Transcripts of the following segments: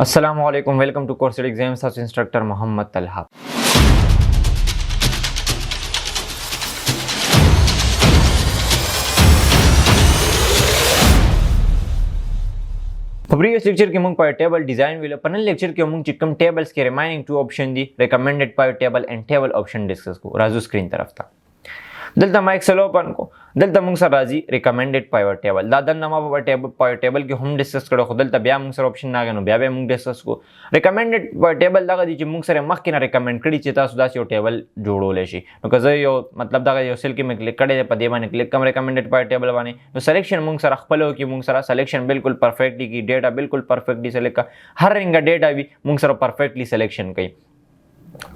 अस्सलामुअलैकुम, welcome to course exams house instructor Mohammad Talha. Previous lecture के मुंग टेबल डिजाइन विल पनल लेक्चर के मुंग चिकम टेबल्स के remaining two option the recommended pivot table and table option discuss को राजू स्क्रीन तरफ था दलता मैं एक्सेल ओपन को दलता मुंग सर राजी रिकमेंडेड पाइवट टेबल दादन नमा पाइवट टेबल के हम डिस्कस करो दलता ब्या मुंग सर ऑप्शन ना गनो ब्या मुंग डिस्कस को रिकमेंडेड पाइवट टेबल दागा दी मुंग सर मख किना रिकमेंड कड़ी चेता सुदा से टेबल जोड़ो लेशी नो कज यो मतलब दागा यो सेल के में क्लिक करे पदे माने क्लिक कम रिकमेंडेड पाइवट टेबल वाने तो सिलेक्शन मुंग सर खपलो की मुंग सर सिलेक्शन बिल्कुल परफेक्टली की डेटा बिल्कुल परफेक्टली सेलेक्ट का हर रिंगा डेटा भी मुंग सर परफेक्टली सिलेक्शन कई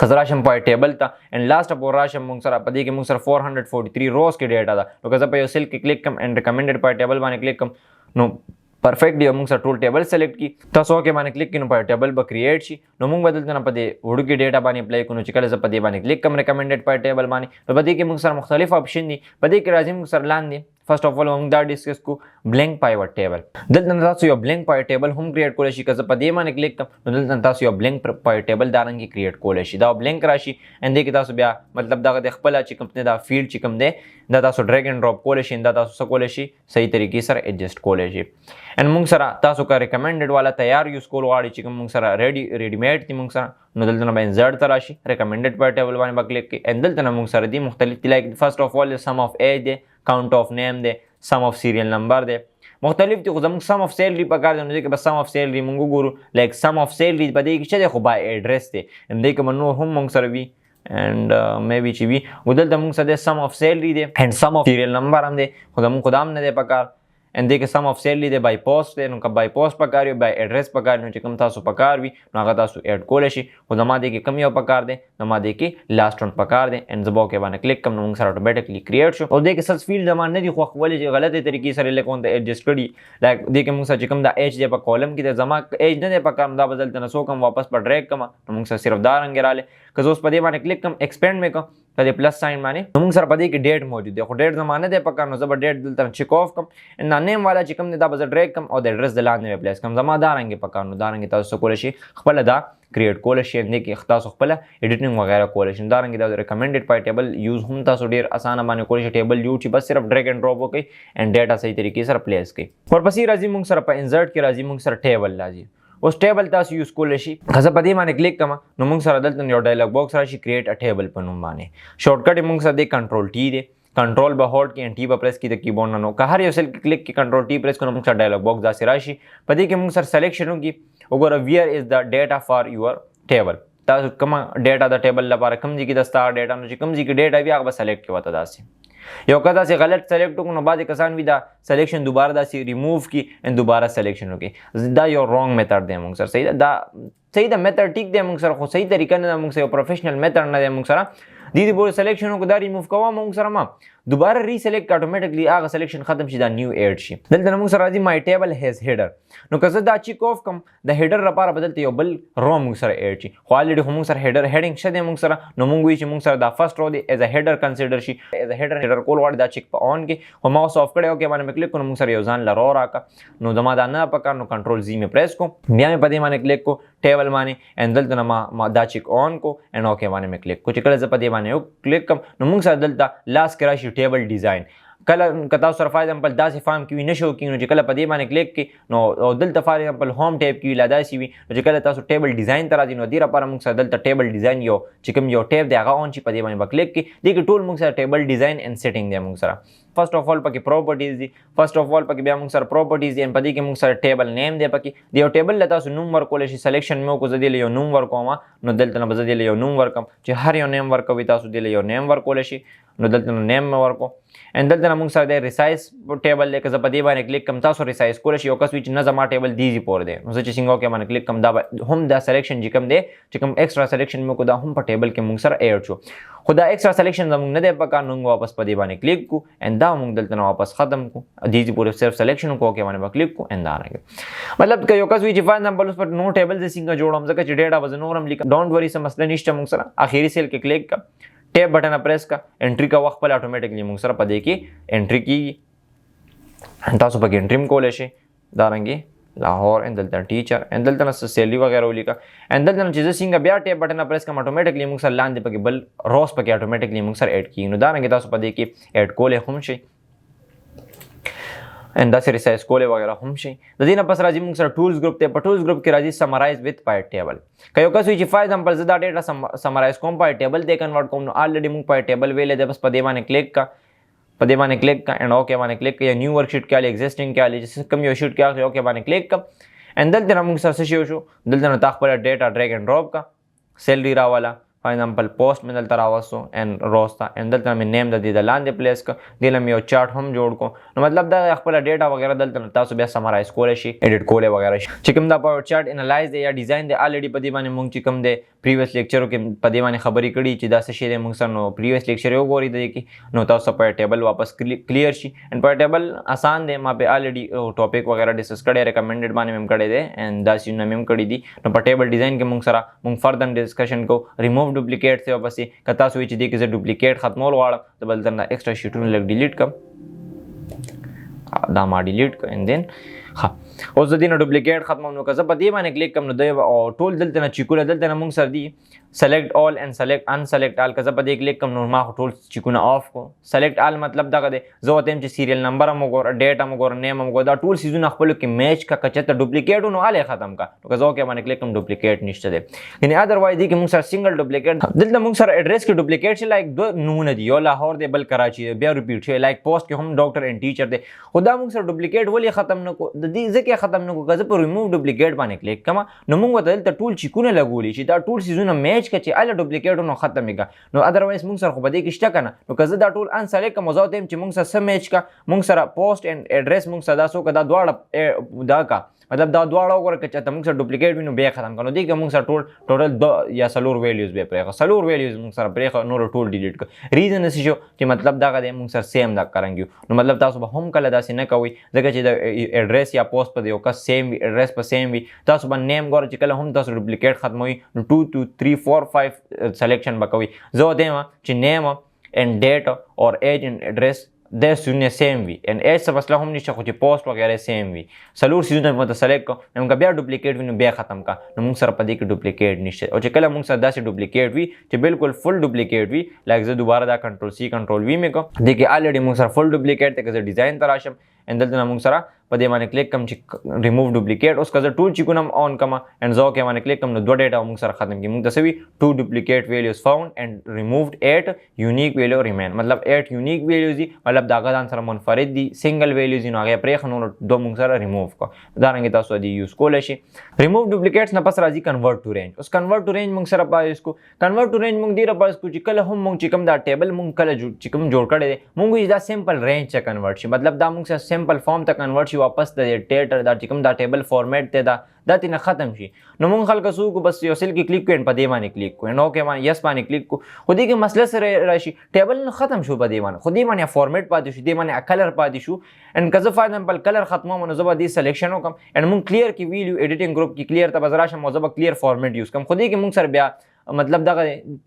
खजराशम पाइवट टेबल था एंड लास्ट अप राशम मुंगसरा पदी के मुंगसर 443 रोज के डेटा था तो कजा पे सेल के click come and recommended pivot table माने क्लिक कम नो परफेक्टली मुंगसर टूल टेबल सेलेक्ट की तसो के माने क्लिक किनो पाइवट टेबल ब क्रिएट शी नो मुंग बदलते ना पदे हुडुकी डेटा बानी अप्लाई कुनो चिकले ज पदे बानी क्लिक कम रिकमेंडेड पाइवट टेबल माने तो पदी के मुंगसर मुख्तलिफ ऑप्शन दी पदी के राजी मुंगसर लान दी फर्स्ट ऑफ ऑल हम दा डिस्कस को ब्लैंक पाइवट टेबल दलतन तासु यो ब्लैंक पाइवट टेबल हम क्रिएट कोलेशी कज पदे माने क्लिक कम दलतन तासु यो ब्लैंक पाइवट टेबल दारंगी क्रिएट कोलेशी दा ब्लैंक राशि एंड दे के तासु ब्या मतलब दा दे खपला चिकम ने दा फील्ड चिकम दे दा तासु ड्रैग एंड ड्रॉप कोलेशी दा तासु कोलेशी सही तरीके से एडजस्ट कोलेशी एंड मुंगसरा तासु का रिकमेंडेड वाला तैयार यूज कोल वाली चिकम मुंगसरा रेडीमेड थी मुंगसरा नो दलतन बा इंसर्ट तराशी रिकमेंडेड पाइवट टेबल वाने बा क्लिक की एंड दलतन मुंगसरा दी मुख्तलिफ like first of all sum of as दे काउंट ऑफ नेम दे सम ऑफ सीरियल नंबर दे मुख्तलिफ थी खुद सम ऑफ सैलरी पकार दे मुझे के बस सम of salary Mungu Guru like some of salary बदे की चले खो बाय एड्रेस दे एंड दे के मनो हम मुंगसरा भी एंड मे बी चिवी उदल दम मुंगसरा दे सम ऑफ सैलरी दे and some of serial number हम दे खुदाम ने दे पकार एंड दे के सम ऑफ सैलरी दे बाय पोस्ट दे नुका बाय पोस्ट पकार बाय एड्रेस पकार नु चिकम तासु पकार भी नागा तासु ऐड कोलेशी खुदमा दे के कमियो पकार दे नमा दे के लास्ट वन पकार दे एंड जबो के बाने क्लिक कम नु सर ऑटोमेटिकली क्रिएट शो और दे के सर्च फील्ड जमान ने दी खो वाले गलत तरीके से ले कौन एडजस्ट करी लाइक दे के मुंगसा चिकम दा एज दे पर कॉलम की दे जमा एज ने दे पकार दा बदलते ना सो कम वापस पर ड्रैग कमा मुंगसा सिर्फ दार अंगेराले कजोस पदे माने क्लिक कम एक्सपेंड में कम कदे प्लस साइन माने मुंग सर पदे की डेट मौजूद देखो डेट जमाने दे पक्का नो जबर डेट दलता चेक ऑफ कम एंड नेम वाला चिकम ने दा बज ड्रैग कम और एड्रेस दलाने में प्लेस कम जमा दारंगे पक्का नो दारंगे ता कोलेशी खपल दा क्रिएट कोलेशी ने की खता खपल एडिटिंग वगैरह कोलेशी दारंगे दा रिकमेंडेड पाइवट टेबल यूज हम ता डेर आसान माने कोलेशी टेबल यूज बस सिर्फ ड्रैग एंड ड्रॉप हो गई एंड डेटा सही तरीके से प्लेस की और पसी राजी मुंग सर पर इंसर्ट के राजी मुंग सर टेबल लाजी उस टेबल तास यूज कोलेशी खसा पदी माने क्लिक कमा नो मुंग सर दलतन यो डायलॉग बॉक्स राशि क्रिएट अ टेबल पनुम माने शॉर्टकट मुंग sir they control T they control ब होल्ड की एंड टी ब प्रेस की द कीबोर्ड नो कहर यो सेल क्लिक की कंट्रोल टी प्रेस को मुंग सर डायलॉग बॉक्स दा से राशि पदी के मुंग सर सिलेक्शन की ओगर where is the data for your table तास कमा डेटा द टेबल ला पार कम जी की दस्तार डेटा नो कम जी की डेटा भी आग सेलेक्ट के बता दासी यो कदा से गलत सेलेक्ट को बाद कसान विदा सिलेक्शन दोबारा दा से रिमूव की एंड दोबारा सिलेक्शन होगी दा योर रॉन्ग मेथड दे मुंग सर सही दा मेथड ठीक दे मुंग सर को सही तरीका ने मुंग से प्रोफेशनल मेथड ना दे मुंग सर दीदी बोल सिलेक्शन को दा रिमूव कवा मुंग सर मा दोबारा रीसेलेक्ट ऑटोमेटिकली आगा सिलेक्शन खत्म शीदा न्यू ऐड शी दलतन मुंग सर राजी माय टेबल हैज हेडर नो कसा दा चिक ऑफ कम द हेडर रपार बदलते यो बल रो मुंग सर ऐड शी ऑलरेडी मुंग सर हेडर हेडिंग शदे मुंग सर नो मुंग वी मुंग सर दा फर्स्ट रो दे एज अ हेडर कंसीडर शी एज अ हेडर कोल वाड दा चिक ऑन के हो माउस ऑफ करे ओके माने में क्लिक को मुंग सर यो जान ला रो राका नो दमा दा ना पका नो कंट्रोल जी में प्रेस को मिया में पदे माने क्लिक को टेबल माने एंड दलतन मा दा चिक ऑन को एंड ओके माने में क्लिक को चिकले ज पदे माने क्लिक कम नो मुंग सर दलता लास्ट कराशी टेबल डिजाइन कल कता सर फॉर एग्जांपल दा से फार्म की नशो की नो कल पदे माने क्लिक की नो दलता फॉर एग्जांपल होम टैब की लादा सी वी नो कल तासो टेबल डिजाइन तरा दी नो दीरा पर मुंग सर दलता टेबल डिजाइन यो चिकम यो टैब दे आगा ऑन ची पदे माने क्लिक की दी की टूल मुंग सर टेबल डिजाइन एंड सेटिंग दे मुंग सर फर्स्ट ऑफ ऑल पकी प्रॉपर्टीज दी फर्स्ट ऑफ ऑल पकी बे मुंग सर प्रॉपर्टीज दी एंड पदी के मुंग सर टेबल नेम दे पकी दियो टेबल लता सो नंबर कोलेशी सिलेक्शन में को जदे लियो नंबर को मा नो दलता न बजदे लियो नंबर कम जे हर यो नेम वर्क कविता सो दे लियो नेम वर्क कोलेशी नो दलता नेम में वर्क को एंड दलता मुंग सर दे रिसाइज टेबल ले कज पदी बाने क्लिक कम तासो रिसाइज कोलेशी यो कस विच न जमा टेबल दीजी पोर दे नो सच सिंगो के माने क्लिक कम दा हम दा सिलेक्शन जिकम दे चिकम एक्स्ट्रा सिलेक्शन में को दा हम पर टेबल के मुंग सर ऐड छो खुदा एक्स्ट्रा सिलेक्शन मुंग न दे पका नुंग वापस पदी बाने क्लिक को एंड दा मुंग दलता वापस खत्म को दीजी पूरे सिर्फ सिलेक्शन को के माने क्लिक को एंड आएंगे मतलब के यो कस विच फॉर एग्जांपल उस पर नो टेबल से सिंगा जोड़ हम जका डेटा वजन और हम लिख डोंट वरी से मसला निश्चय मुंग सर आखिरी सेल के क्लिक का टैब बटन प्रेस का एंट्री का वक्त पहले ऑटोमेटिकली मुंग सर पदे की एंट्री की तासो पकी एंट्री में कोलेशे दारंगे لاهور ان دلته ټیچر ان دلته نه سیلری وغیرہ ولیکا ان دلته نه چې څنګه بیا ټیب بٹن پریس کوم اتوماتیکلی موږ سره لاندې پکې بل روز پکې اتوماتیکلی موږ سره اډ کیږي نو دا رنګ تاسو په دې کې اډ کولې هم شي ان دا سری سایز کولې وغیرہ هم شي د دې نه پس راځي موږ سره ټولز گروپ ته په ټولز گروپ کې راځي سمرایز وذ پایوټ ټیبل کيو کس چې فار ایگزامپل زدا ډیټا سمرایز کوم پایوټ ټیبل ته کنورټ کوم نو الریډي موږ پایوټ ټیبل ویلې د بس په دې باندې کلیک کا په دې باندې کلیک کا اینڈ اوکے باندې کلیک کا یا نیو ورک شیټ کې الی ایگزیسټینګ کې الی چې کوم یو شیټ کې اوکے باندې کلیک کا اینڈ دلته موږ سره څه شو دلته نو تاسو خپل ډیټا ډریګ اینڈ ډراپ کا سیلری راواله فار ایگزامپل پوسٹ میں دلته راوستو اینڈ روز تا اینڈ دلته مې نیم د دې لاندې پلیس کا دلته مې یو چارت هم جوړ کو نو مطلب دا خپل ډیټا وغیرہ دلته تاسو بیا سمرایز کولای شي ایډیټ کولای وغیرہ شي چې کوم دا پاور چارت انالایز دی یا ډیزاین دی الریډي په دې باندې موږ چې کوم دی پریویس لیکچرو کې په دې باندې خبرې کړي چې دا څه شی دی موږ سره نو پریویس لیکچر یو غوړي دی کې نو تاسو په ټیبل واپس کلیر شي ان په ټیبل آسان دی ما په الریډي ټاپک وغیرہ ډیسکس کړي ریکمندډ باندې مم کړي دي اینڈ دا سینه مم کړي دي نو په ټیبل ډیزاین کې موږ سره موږ فردر ډسکشن کو ریموو ډوپلیکیټ ته بس کتا سوي چې دې کې زه ډوپلیکیټ ختمول غواړم ته بل درنه ایکسترا شیټونه لګ ډیلیټ کم دا ما ډیلیټ ک ان دین ها اوس د دې نه ډوپلیکیټ ختموم نو که زه په دې باندې کلیک کوم نو د ټول دلته نه چیکونه دلته نه موږ سره دي سلیکټ آل اینڈ سلیکټ ان سلیکټ آل که زه په دې کلیک کوم نو ما ټول چیکونه آف کو سلیکټ آل مطلب دغه دی زه وته چې سیریل نمبر هم وګور ډیټ هم وګور نیم هم وګور دا ټول سیزونه خپل کې میچ کا کچته ډوپلیکیټ نو اله ختم کا نو که زه اوکې باندې کلیک کوم ډوپلیکیټ نشته دی یعنی ادروایز دی کې موږ سره سنگل ډوپلیکیټ دلته موږ سره ایڈریس کې ډوپلیکیټ شي لایک دو نمونه دی یو لاهور دی بل کراچي بیا ریپیټ شي لایک پوسټ کې هم ډاکټر اینڈ ټیچر دی خدا موږ سره ډوپلیکیټ ولې ختم نه کو د دې ځکه ختم نه کو که زه په ریموو ډوپلیکیټ باندې کلیک کما نو موږ ته دلته ټول چیکونه لګولي چې دا ټول سیزونه میچ کچې اله ډوپلیکیټ نو ختمېږي نو ادروایز موږ سره خو به دې کې شته کنه نو که زه دا ټول ان سلیکټ کوم زه ته چې موږ سره سم میچ کا موږ سره پوسټ اینڈ ایڈریس موږ سره دا سو کدا دواړه دا کا مطلب دا دواړه وګوره چې ته موږ سره ډوپلیکیټ وینو بیا ختم کړو دی که موږ سره ټوټل دو یا سلور ویلیوز به پرېخه سلور ویلیوز موږ سره پرېخه نور ټول ډیلیټ کړ ریزن څه شو چې مطلب دا غو موږ سره سیم دا کارانګیو نو مطلب تاسو به هم کله داسې نه کوئ ځکه چې د ایډریس یا پوسټ په یو کس سیم وي ایډریس په سیم وي تاسو به نیم ګوره چې کله هم تاسو ډوپلیکیټ ختموي نو 2 2 3 4 5 سلیکشن به کوئ زه وایم چې نیم اینڈ ډیټ اور ایج اینڈ ایډریس د سونه سیم وي ان ایج څه مسله هم نشته خو چې پوسټ وغیرہ سیم وي سلور سیزونه مو ته سلیکټ کو نو بیا ډوپلیکیټ وینو بیا ختم کا نو موږ سره پدې کې ډوپلیکیټ نشته او چې کله موږ سره داسې ډوپلیکیټ وي چې بالکل فل ډوپلیکیټ وي لایک زه دوباره دا کنټرول سی کنټرول وی مې کو د کې الریډي موږ سره فل ډوپلیکیټ ته که زه ډیزاین ته راشم ان دلته موږ سره په دې باندې کلیک کوم چې ریموو ډوپلیکیټ اوس که زه ټول چیکونه آن کما اینڈ زه اوکې باندې کلیک کوم نو دوه ډیټا موږ سره ختم کړي موږ ته سوي 2 ډوپلیکیټ ویلیوز فاوند اینڈ ریمووډ 8 یونیک ویلیو ریمین مطلب 8 یونیک ویلیوز دي مطلب دا غدان سره منفرد دي سنگل ویلیوز نو هغه پرې خنو دوه موږ سره ریموو کو دا رنګ تاسو دی یوز کولای شي ریموو ډوپلیکیټس نه پس راځي کنورټ ټو رینج اوس کنورټ ټو رینج موږ سره پای اسکو کنورټ ټو رینج موږ دی را پای اسکو چې کله هم موږ چې کوم دا ټیبل موږ کله چې کوم جوړ کړی دی موږ دا سمپل رینج ته کنورټ شي مطلب دا موږ سره سمپل فارم ته کنورټ شي واپس د ډیټا دا چې کوم دا ټیبل فارمیټ ته دا تینه ختم شي نو موږ خلک سو کو بس یو سل کې کلیک کوو په دې باندې کلیک کوو نو کې باندې یس باندې کلیک کوو خو دې کې مسله سره راشي ټیبل نو ختم شو په دې باندې خو دې باندې فارمیټ پاتې شو دې باندې کلر پاتې شو ان کزه فار ایگزامپل کلر ختمو نو زبر دې سلیکشن وکم ان موږ کلیر کې ویډیو ایډیټینګ گروپ کې کلیر ته بزرا شم زبر کلیر فارمیټ یوز کوم خو دې کې موږ سره بیا مطلب دغه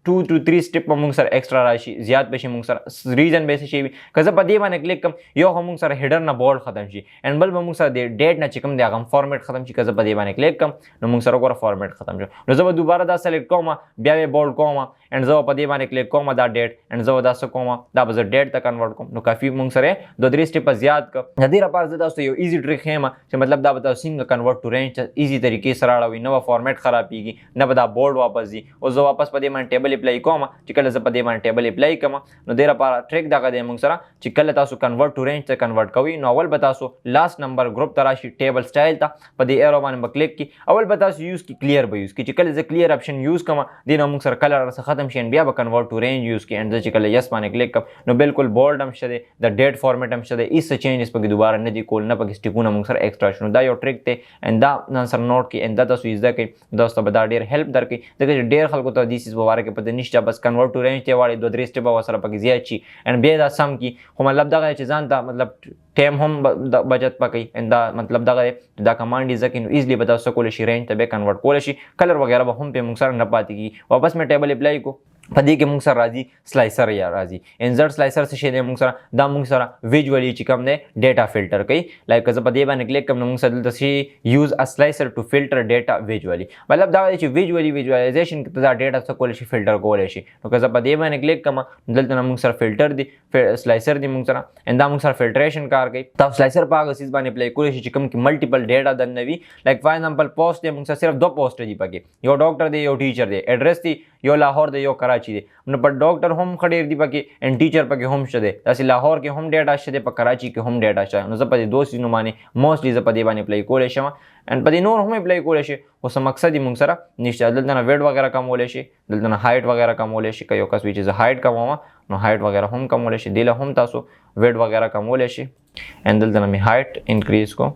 2 to 3 سټپ موږ سره ایکسترا راشي زیات بشي موږ سره ریزن به شي کزه په دې باندې کلیک کوم یو موږ سره هیډر نه بولډ ختم شي ان بل موږ سره د ډیټ نه چکم دی هغه فارمیټ ختم شي کزه په دې باندې کلیک کوم نو موږ سره ګوره فارمیټ ختم شو نو زه دوباره دا سلیکټ کوم بیا به بولډ کوم ان زه په دې باندې کلیک کوم دا ډیټ ان زه دا څه کوم دا به زه ډیټ ته کنورټ کوم نو کافي موږ سره 2-3 سټپ زیات ک د دې لپاره زه تاسو یو ایزی ټریک هم چې مطلب دا به تاسو څنګه کنورټ ټو رینج ایزی طریقې سره راوي نو فارمیټ خرابېږي نه به دا بولډ واپس دي او زه واپس په دې باندې ټیبل اپلای کوم چې کله زه په دې باندې ټیبل اپلای کوم نو ډیر لپاره ټریک دغه دی موږ سره چې کله تاسو کنورټ ټو رینج ته کنورټ کوئ نو اول به تاسو لاست نمبر ګروپ ته راشي ټیبل سټایل ته په دې ایرو باندې کلیک کی اول به تاسو یوز کی کلیر به یوز کی چې کله زه کلیر اپشن یوز کوم دې نو موږ سره کلر سره ختم شي بیا به کنورټ ټو رینج یوز کی اند چې کله یس باندې کلیک کوم نو بالکل بولډ هم شته د ډیټ فارمیټ هم شته ایس چینجز پکې دوباره نه دی کول نه پکې سټیپونه موږ سره ایکسترا شنو دا یو ټریک ته اند دا نن سره نوٹ کی اند تاسو یوز کړئ دوستو به دا ډیر هیلپ درکړي ځکه ډیر خلکو ته دیس مبارک په دې نشته بس کنورټ ټو رینج ته واړي 2-3 سټپ وسره پکې زیات شي ان بیا دا سم کی خو مطلب دا چې ځان ته مطلب ټیم هم بچت پکې ان دا مطلب دا کمانډ یې ځکه نو ایزلی به تاسو کول شي رینج ته به کنورټ کول شي کلر وغیرہ به هم په موږ سره نه پاتې کی واپس مې ټیبل اپلای کو پدې کې موږ سره راځي سلایسر یا راځي انسرټ سلایسر څه شی دی موږ سره دا موږ سره ویژوالي چې کوم دی ډیټا فلټر کوي لایک زه په دې باندې کلیک کوم نو موږ سره دلته شي یوز ا سلایسر ټو فلټر ډیټا ویژوالي مطلب دا دی چې ویژوالي ویژوالایزیشن کې دا ډیټا څه کول شي فلټر کول شي نو که زه په دې باندې کلیک کوم دلته موږ سره فلټر دی سلایسر دی موږ سره ان دا موږ سره فلټریشن کار کوي تاسو سلایسر په هغه سیس باندې اپلای کول شي چې کوم کې ملټیپل ډیټا دنوي لایک فار ایگزامپل پوسټ دی موږ سره صرف دو پوسټ دی پکې یو ډاکټر دی یو ټیچر دی ایډریس دی یو لاهور دی یو کراچي دی نو په ډاکټر هم خډیر دی پکې ان ټیچر پکې هم شته داسې لاهور کې هم ډیټا شته په کراچي کې هم ډیټا شته نو زه په دې دوه سیزونو باندې موستلی زه په دې باندې اپلای کولی شم ان په دې نور هم اپلای کولی شي خو څه مقصد یې موږ سره نشته دلته نه ویډ وغیره کمولی شي دلته نه هایټ وغیره کمولی شي که یو کس وي چې زه هایټ کموم نو هایټ وغیره هم کمولی شي دې له هم تاسو ویډ وغیره کمولی شي ان دلته نه مې هایټ انکریز کو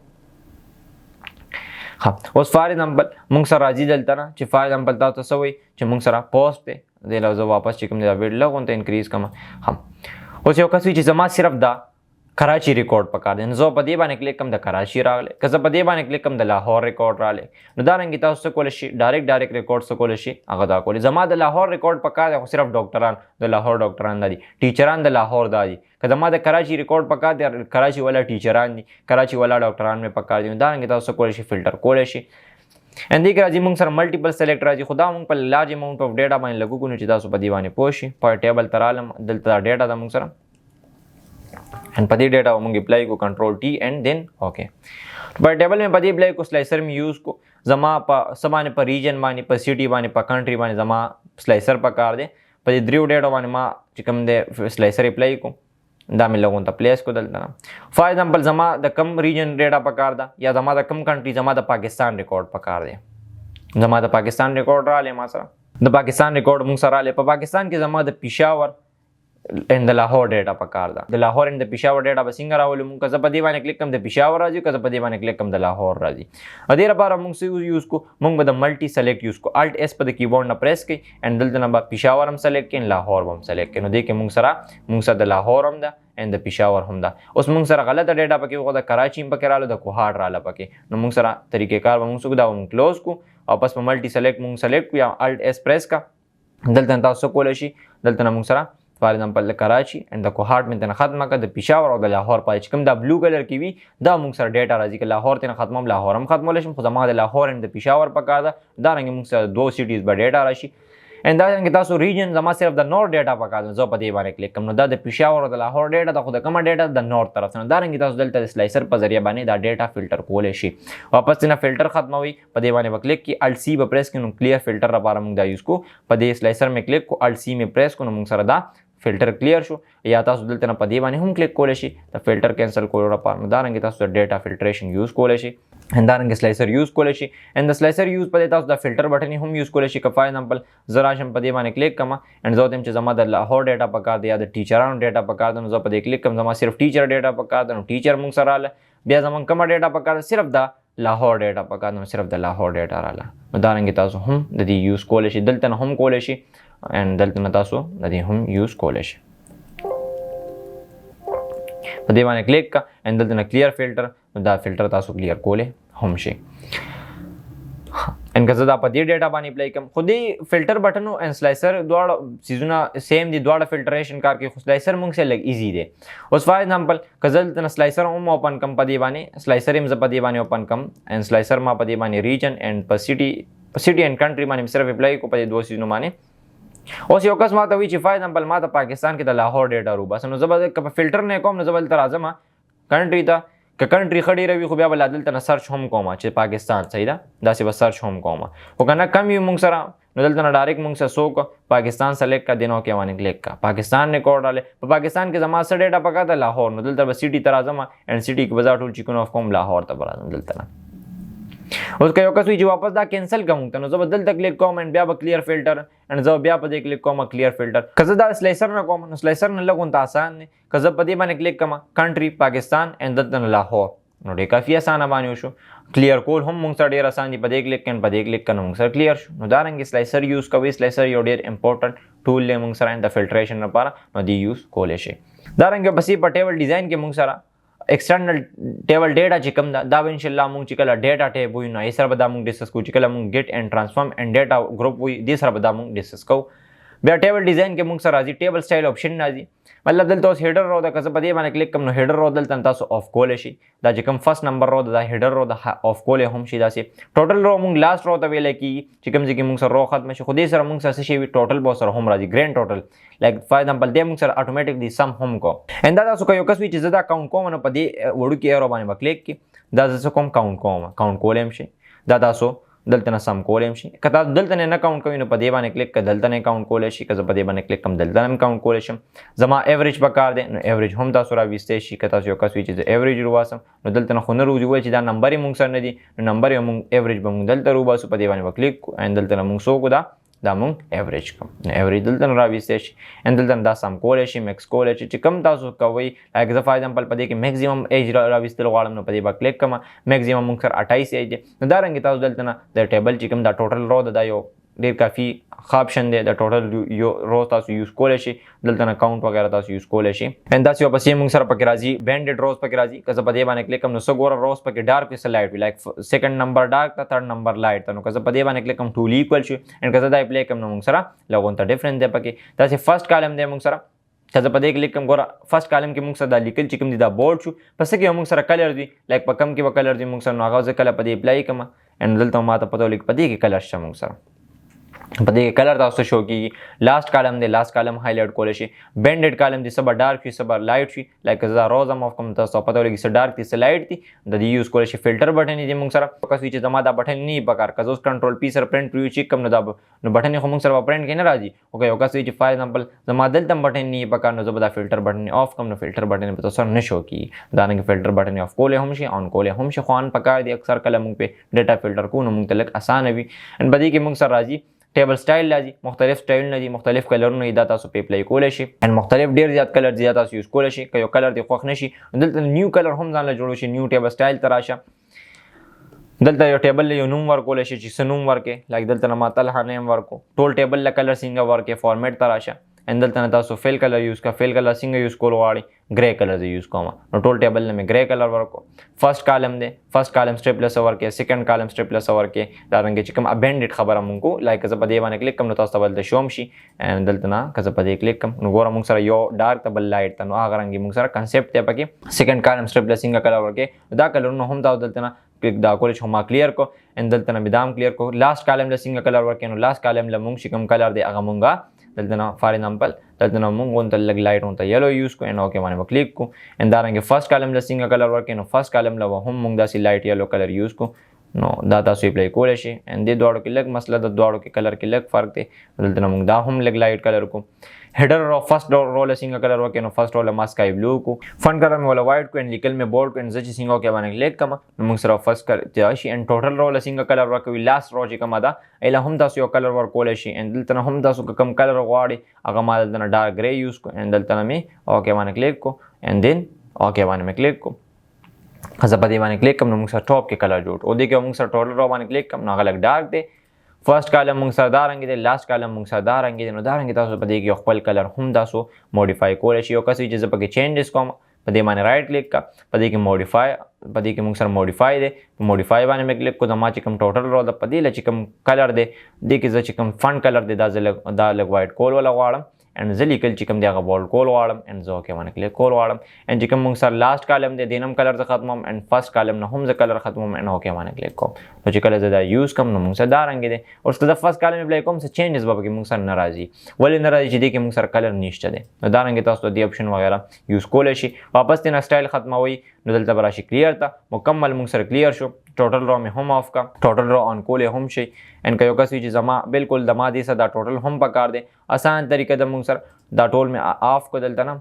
ها اوس فار ایگزامپل موږ سره راځي دلته نه چې فار ایگزامپل تاسو څه وایي چې موږ سره پوسټ دی دې له زه واپس چې کوم دی ویډ لږ انکریز کوم هم اوس یو کس وي چې زما صرف دا کراچي ریکارډ پکار دی نو زه په دې باندې کلیک کوم د کراچي راغلی که زه په دې باندې کلیک کوم د لاهور ریکارډ راغلی نو دارنګې تاسو څه کولی شي ډایرکټ ریکارډ څه کولی شي هغه دا کولی زما د لاهور ریکارډ پکار دی خو صرف ډاکټران د لاهور ډاکټران دا دي ټیچران د لاهور دا دي که زما د کراچي ریکارډ پکار دی کراچي والا ټیچران دي کراچي والا ډاکټران مې پکار دي نو دارنګې تاسو څه کولی شي فلټر کولی شي ان دې کې راځي موږ سره ملټیپل سلیکټ راځي خو دا موږ په لارج اماونټ اف ډیټا باندې لګو کو نو چې تاسو په دې باندې پوه شئ په ټیبل ته رالم دلته ډیټا ده موږ سره and په دې ډیټا موږ اپلای کو کنټرول ټي اینڈ دین اوکے په ټیبل میں په دې اپلای کو سلایسر می یوز کو زما په سبانه په ریجن باندې په سټي باندې په کنټری باندې زما سلایسر پکار دی په دې دریو ډیټا باندې ما چې کوم دی سلایسر اپلای کو دا مې لګون ته پلیس کو دلته فار ایگزامپل زما د کم ریجن ډیټا پکار دا یا زما د کم کنټری زما د پاکستان ریکارډ پکار دی زما د پاکستان ریکارډ رااله ما سره د پاکستان ریکارډ موږ سره رااله په پاکستان کې زما د پېښور ان د لاهور ډیټا پکار ده د لاهور ان د پېښور ډیټا به څنګه راولو موږ که زه په دې باندې کلیک کوم د پېښور راځي که زه په دې باندې کلیک کوم د لاهور راځي دې لپاره موږ څه یوز کو موږ به د ملټي سلیکټ یوز کو الټ اس په د کیبورډ نه پریس کړئ ان دلته نه به پېښور هم سلیکټ کړئ لاهور هم سلیکټ کړئ نو دې کې موږ سره د لاهور هم ده ان د پېښور هم ده اوس موږ سره غلطه ډیټا پکې وغو د کراچي هم پکې رااله د کوهاټ رااله پکې نو موږ سره طریقې کار به موږ څه دا موږ کلوز کو او پس په ملټي سلیکټ موږ سلیکټ کو یا الټ اس پریس کا دلته تاسو کولی شي دلته نه موږ سره فار ایگزامپل د کراچي اند د کوهاټ مې تنه ختمه کړه د پېښور او د لاهور پای چې کوم دا بلو کلر کې وي دا موږ سره ډیټا راځي که لاهور تنه ختمم لاهور هم ختمولی شم خو زما د لاهور اند د پېښور پکار ده دارنګې موږ سره دوه سټیز به ډیټا راشي ان دارنګې تاسو ریجن زما صرف د نور ډیټا پکار ده زه په دې باندې کلیک کوم نو دا د پېښور او د لاهور ډیټا ده خو د کومه ډیټا د نور طرف نه دارنګې تاسو دلته د سلایسر په ذریعه باندې دا ډیټا فلټر کولی شي واپس نه فلټر ختموي په دې باندې کلیک کی الټ سی به پریس کړو نو کلیر فلټر لپاره موږ دا یوز کو په دې سلایسر مې کلیک کو الټ سی مې پریس کو نو موږ سره دا فلټر کلیر شو یا تاسو دلته نه په دې باندې هم کلیک کولی شي د فلټر کینسل کولو لپاره نو دارنګې تاسو د ډیټا فلټریشن یوز کولی شي همدارنګه سلایسر یوز کولی شي ان د سلایسر یوز په دې تاسو د فلټر بټن هم یوز کولی شي که فار ایگزامپل زه راشم په دې باندې کلیک کوم ان زه وایم چې زما د لاهور ډیټا پکار دی یا د ټیچرانو ډیټا پکار دی نو زه په دې کلیک کوم زما صرف ټیچر ډیټا پکار دی نو ټیچر موږ سره رااله بیا زموږ کومه ډیټا پکار دی صرف د لاهور ډیټا پکار دی نو صرف د لاهور ډیټا رااله نو دارنګې تاسو هم د دې یوز کولی شي دلته نه هم کولی شي ان دلته نه تاسو د دې هم یوز کولی شي په دې باندې کلیک کا ان دلته نه کلیر فلټر نو دا فلټر تاسو کلیر کولی هم شي ان که زه دا په دې ډیټا باندې اپلای کوم خو دې فلټر بټن او سلایسر دواړه سیزونه سیم دي دواړه فلټریشن کار کوي خو سلایسر موږ سره لږ ایزي دی اوس فار ایگزامپل که زه دلته سلایسر هم اوپن کوم په دې باندې سلایسر هم زه په دې باندې اوپن کوم ان سلایسر ما په دې باندې ریجن اینڈ په سټي اینڈ کنټری باندې صرف اپلای کو په دې دوه سیزونو باندې اوس یو کس ماته وی چې فار ایگزامپل ما د پاکستان کې د لاهور ډیټا روباس نو زه به په فلټر نه کوم نو زه به دلته راځم کنټری ته که کنټری ښه ډېره وي خو بیا به لا دلته نه سرچ هم کوم چې پاکستان صحیح ده داسې به سرچ هم کوم خو که نه کم وي موږ سره نو دلته نه ډایرکټ موږ سره څوک پاکستان سلیکټ کا دینو کې باندې کلیک کا پاکستان ریکارډ راله په پاکستان کې زما څه ډیټا پکار ده لاهور نو دلته به سټي ته راځم ان سټي کې به زه ټول چیکونه اف کوم لاهور ته به راځم دلته نه اوس که یو کس وي چې واپس دا کینسل کوم ته نو زه به دلته کلیک کوم ان بیا به کلیر فلټر ان زه بیا په دې کلیک کوم کلیر فلټر که زه دا سلایسر نه کوم نو سلایسر نه لګون ته آسان دی که زه په دې باندې کلیک کوم کنټری پاکستان ان دلته نه لاهور نو ډېر کافي اسانه باندې وشو کلیر کول هم موږ سره ډېر اسان دي په دې کلیک کړئ په دې کلیک کړئ موږ سره کلیر شو نو دارنګې سلایسر یوز کوئ سلایسر یو ډېر امپورټنټ ټول دی موږ سره د فلټریشن لپاره نو دی یوز کولی شي دارنګه بس په ټیبل ډیزاین کې موږ سره ایکسټرنل ټیبل ډیټا چې کوم دا به ان شاء الله موږ چې کله ډیټا ټیب وي نو یې سره به دا موږ ډسکس کوو چې کله موږ ګیټ اینډ ټرانسفارم اینډ ډیټا ګروپ وي دې سره به دا موږ ډسکس کوو بیا ټیبل ډیزاین کې موږ سره راځي ټیبل سټایل آپشن راځي مطلب دلته اوس هیډر رو ده که زه په دې باندې کلیک کوم نو هیډر رو دلته تاسو آف کولی شي دا چې کوم فرست نمبر رو ده دا هیډر رو ده آف کولی هم شي داسې ټوټل رو موږ لاست رو ته ویلی کېږي چې کوم ځای کې موږ سره رو ختمه شي خو دې سره موږ سره څه شی وي ټوټل به سره هم راځي ګرینډ ټوټل لایک فار ایگزامپل دې موږ سره اتومیټیکلی سم هم کو ان دا تاسو که یو کس وي چې زه دا کاونټ کوم نو په دې وړوکي ایرو باندې به کلیک کړي دا زه څه کوم کاونټ کوم کاونټ کولی هم شي دا تاسو دلته نه سم کولی هم شي که تاسو دلته نه کاونټ کوئ نو په دې باندې کلیک که دلته نه کاونټ کولی شي که زه په دې باندې کلیک کوم دلته نه کاونټ کولی شم زما ایوریج پکار دی نو ایوریج هم تاسو راویستی شي که تاسو یو کس وي چې زه ایوریج روباسم نو دلته نه خو نه روځي وایي چې دا نمبر یې موږ سره نه دي نو نمبر یې موږ ایوریج به موږ دلته روباسو په دې باندې به کلیک کړو ان دلته نه موږ څه وکړو دا موږ ایوریج کوم نو ایوریج دلته نه راویستی شي ان دلته نه دا سم کولی شي میکس کولی شي چې کوم تاسو کوئ لایک زه فار ایگزامپل په دې کې میکزیمم ایج راویستل غواړم نو په دې به کلیک کوم میکزیمم موږ سره 28 ایج دی نو دارنګې تاسو دلته نه د ټیبل چې کوم دا ټوټل رو ده دا یو ډېر کافي ښه آپشن دی د ټوټل یو رو تاسو یوز کولی شي دلته نه کاونټ وغیره تاسو یوز کولی شي ان داسې واپسې موږ سره پکې راځي بینډډ روز پکې راځي که زه په دې باندې کلیک کوم نو څه ګوره روز پکې ډارک وي څه لایټ وي لایک سیکنډ نمبر ډارک ته تھرډ نمبر لایټ ته نو که زه په دې باندې کلیک کوم ټول ایکول شي ان که زه دا اپلای کوم نو موږ سره لږونته ډفرنټ دی پکې داسې فرست کالم دی موږ سره که زه په دې کلیک کوم ګوره فرست کالم کې موږ سره دا لیکل چې کوم دي دا بورډ شو پس کې موږ سره کلر دي لایک په کم کې به کلر دي موږ سره نو هغه زه کله په دې اپلای کوم ان دلته ماته پته ولګي په دې کې کلر شته موږ سره په دې کلر تاسو شو کېږي لاست کالم دی لاست کالم هایلایټ کولی شي بینډډ کالم دی څه به ډارک وي څه به لایټ وي لایک زه روز هم آف کوم تاسو پته ولګي څه ډارک دي څه لایټ دي د دې یوز کولی شي فلټر بټن دی موږ سره فوکس وي چې زما دا بټن نه وي پکار که زه اوس کنټرول پی سره پرنټ پریو چیک کوم نو دا نو بټن خو موږ سره به پرنټ کې نه راځي خو که یو کس وي چې فار ایگزامپل زما دلته بټن نه وي پکار نو زه به دا فلټر بټن آف کوم نو فلټر بټن به تاسو سره نه شو کېږي دارنګې فلټر بټن آف کولی هم شي آن کولی هم شي خو آن پکار دی اکثر کله موږ په ډیټا فلټر کوو نو موږ ته لږ اسانه وي ان په دې کې موږ سره راځي ټیبل سټایل راځي مختلف سټایلونه دي مختلف کلرونه دا تاسو په اپلای کولی شي ان مختلف ډیر زیات کلر دي تاسو یوز کولی شي که یو کلر دی خوښ نشي دلته نیو کلر هم ځان له جوړو شي نیو ټیبل سټایل ته راشه دلته یو ټیبل یو نوم ورکولی شي چې څه نوم ورکې لایک دلته نه ما طلحه نیم ورکو ټول ټیبل له کلر څنګه ورکې فارمیټ ته راشه ان دلته نه تاسو فیل کلر یوز کا فیل کلر څنګه یوز کول غواړئ ګری کلر زه یوز کوم نو ټول ټیبل نه مې ګری کلر ورکو فرست کالم دی فرست کالم سټریپ لس ورکې سیکنډ کالم سټریپ لس ورکې دارنګې چې کوم ابینډډ خبره مونږ کو لایک زه په دې باندې کلیک کوم نو تاسو ته دلته شوم شي ان دلته نه که زه په دې کلیک کوم نو ګوره مونږ سره یو ډارک ته بل لایټ ته نو هغه رنګ مونږ سره کنسپټ دی پکې سیکنډ کالم سټریپ لس څنګه کلر ورکې دا کلرونه هم تاسو دلته نه دا کولی شو ما کلیر کو ان دلته نه مې دام کلیر کو لاست کالم له څنګه کلر ورکې نو لاست کالم له مونږ چې کوم کلر دی هغه مونږه دلته نه فار ایگزامپل دلته نه مونږ ونته لږ لایټ ونته یلو یوز کو ان اوکې باندې کلیک کو ان دارنګې فرست کالم له څنګه کلر ورکې نو فرست کالم له هم مونږ داسې لایټ یلو کلر یوز کو نو دا تاسو اپلای کولی شي ان دې دواړو کې لږ مسله د دواړو کې کلر کې لږ فرق دی دلته نه مونږ دا هم لږ لایټ کلر کو هیډر رو فرست رو له څنګه کلر ورکې نو فرست رو له ما سکای بلو کو فن کلر مې ولا وایټ کو ان لیکل مې بورډ کو ان زه چې څنګه اوکې باندې کلیک کوم نو موږ سره فرست کلر شي ان ټوټل رو له څنګه کلر ورکوي لاست رو چې کومه ده ایله هم تاسو یو کلر ورکولی شي ان دلته نه هم تاسو کوم کلر غواړئ هغه ما دلته نه ډارک ګری یوز کو ان دلته نه مې اوکې باندې کلیک کو ان دین اوکې باندې مې کلیک کو که زه په دې باندې کلیک کوم نو موږ سره ټاپ کې کلر جوړ او دې کې موږ سره ټوټل رو باندې کلیک کوم نو هغه لږ ډارک دی فرست کالم موږ سره دا رنګ دی لاست کالم موږ سره دا رنګ دی نو دا رنګ تاسو په دې کې خپل کلر هم تاسو موډیفای کولی شي یو کس چې زه پکې چینجز کوم په دې باندې رائټ کلیک کا په دې کې موډیفای په دې کې موږ سره موډیفای دی موډیفای باندې مې کلیک کو زما چې کوم ټوټل رو د په دې چې کوم کلر دی دې کې زه چې کوم فن کلر دی دا لږ وایټ کول ولا غواړم ان زه لیکل چې کوم دی هغه بولډ کول غواړم ان زه اوکې باندې کلیک کول غواړم ان چې کوم موږ سره لاست کالم دی دینم کلر زه ختموم ان فرست کالم نه هم زه کلر ختموم ان اوکې باندې کلیک کوم نو چې کله زه دا یوز کوم نو موږ سره دا رنګ دی اوس که زه فرست کالم اپلای کوم څه چینجز به پکې موږ سره نه راځي ولې نه راځي چې دې کې موږ سره کلر نشته دی نو دا رنګ تاسو دې اپشن وغیره یوز کولی شي واپس ترې نه سټایل ختموئ نو دلته به راشي کلیر ته مکمل موږ سره کلیر شو ټوټل رو مې هم آف کا ټوټل رو آن کولی هم شي ان که یو کس وي چې زما بالکل د ما دې سره دا ټوټل هم پکار دی اسان طریقه د موږ سره دا ټول مې آف کو دلته نه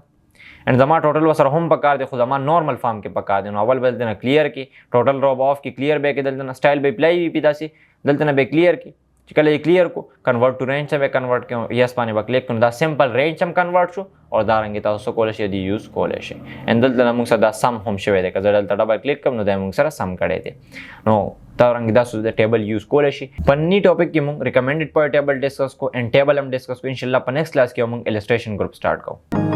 ان زما ټوټل ورسره هم پکار دی خو زما نارمل فارم کې پکار دی نو اول به دلته نه کلیر کې ټوټل رو به آف کې کلیر به کې دلته نه سټایل به اپلای وي پې داسې دلته نه به کلیر کې چې کله یې کلیر کو کنورټ ټو رینج ته به کنورټ کړو یس باندې به کلیک کړو دا سمپل رینج هم کنورټ شو او دا رنګې تاسو کولی شئ د یوز کولی شئ ان دلته نه موږ سره دا سم هم شوی دی که زه دلته ډبل کلیک کوم نو دا موږ سره سم کړی دی نو دا رنګ تاسو د ټیبل یوز کولی شئ په نی ټاپک کې موږ ریکمنډډ پیوټیبل ډسکس کو ان ټیبل هم ډسکس کو انشاءالله په نیکسټ کلاس کې موږ السټریشن ګروپ سټارټ کوو